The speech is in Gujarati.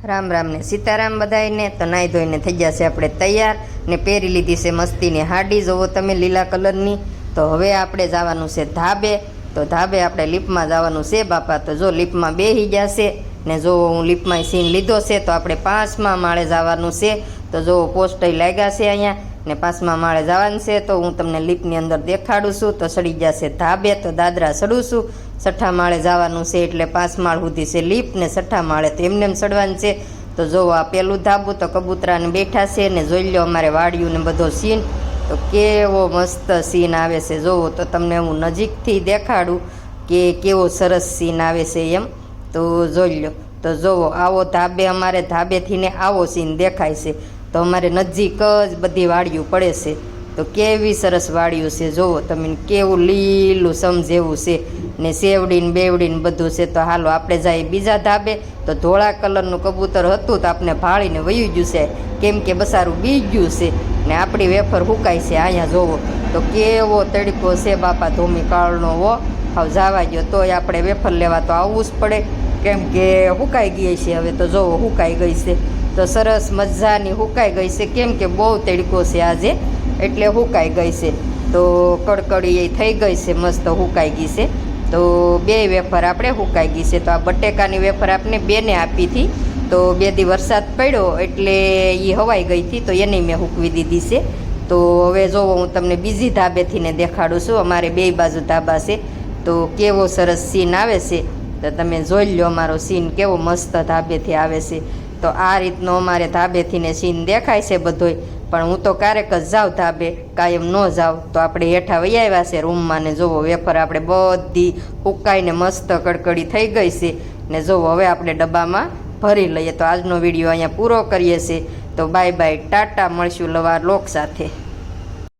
રામ રામ ને સીતારામ બધાયને। તો નાઈ ધોઈને થઈ ગયા છે આપણે તૈયાર ને પહેરી લીધી છે મસ્તીની હાડી, જોવો તમે લીલા કલરની। તો હવે આપણે જવાનું છે ધાબે। તો ધાબે આપણે લીપમાં જવાનું છે બાપા। તો જો લીપમાં બેસી ગયા છે ને જો હું લીપમાં સીન લીધો છે। તો આપણે 5મા માળે જવાનું છે। તો જો પોસ્ટર લાગ્યા છે અહીંયા ને 5મા માળે જવાનું છે। તો હું તમને લીપની અંદર દેખાડું છું। તો ચડી ગયા છે ધાબે। તો દાદરા ચડું છું। 6ઠા માળે જવાનું છે એટલે 5 માળ સુધી છે લીપ ને 6ઠા માળે તો એમને ચડવાનું છે। તો જો આ પેલું ધાબું તો કબૂતરાને બેઠા છે ને જોઈ લો અમારે વાડિયું ને બધો સીન। તો કેવો મસ્ત સીન આવે છે જોવો। તો તમને હું નજીકથી દેખાડું કે કેવો સરસ સીન આવે છે એમ। તો જોઈ લો। તો જોવો આવો ધાબે અમારે ધાબેથી ને આવો સીન દેખાય છે। તો અમારે નજીક જ બધી વાડિયું પડે છે। તો કેવી સરસ વાડિયું છે જોવો તમે, કેવું લીલું સમજેવું છે ને સેવડીને બેવડીને બધું છે। તો હાલો આપણે જઈએ બીજા ધાબે। તો ધોળા કલરનું કબૂતર હતું તો આપણે ભાળીને વયું ગયું છે, કેમ કે બસારું બી ગયું છે ને આપણી વેફર હુકાય છે। અહીંયા જોવો તો કેવો તડકો છે બાપા, ધોમી કાળનો હો હવે જવા ગયો। તોય આપણે વેફર લેવા તો આવવું જ પડે, કેમ કે હુકાઈ ગઈ છે હવે। તો જોવો હુકાઈ ગઈ છે, તો સરસ મજાની હુકાઈ ગઈ છે, કેમ કે બહુ તડકો છે આજે એટલે હુકાઈ ગઈ છે। તો કડકડી એ થઈ ગઈ છે, મસ્ત હુકાઈ ગઈ છે। તો 2 વેફર આપણે હુકાઈ ગઈ છે। તો આ બટેકાની વેફર આપણે 2ને આપી હતી। તો 2 દી વરસાદ પડ્યો એટલે એ હવાઈ ગઈ હતી, તો એને મેં હૂકવી દીધી છે। તો હવે જોવો હું તમને બીજી ધાબેથી ને દેખાડું છું। અમારે 2 બાજુ ધાબા છે। તો કેવો સરસ સીન આવે છે, તો તમે જોઈ લો અમારો સીન કેવો મસ્ત ધાબેથી આવે છે। તો આ રીતનો અમારે ધાબેથી ને સીન દેખાય છે બધોય, પણ હું તો ક્યારેક જ જાઉં ધાબે, કાયમ ન જાઉં। તો આપણે હેઠા વહી આવ્યા છે રૂમમાં ને જોવો વેફર આપણે બધી હુકાઈને મસ્ત કડકડી થઈ ગઈ છે ને જોવો હવે આપણે ડબ્બામાં ભરી લઈએ। તો આજનો વિડીયો અહીંયા પૂરો કરીએ છીએ। તો બાય બાય, ટાટા, મળશું નવા લોક સાથે।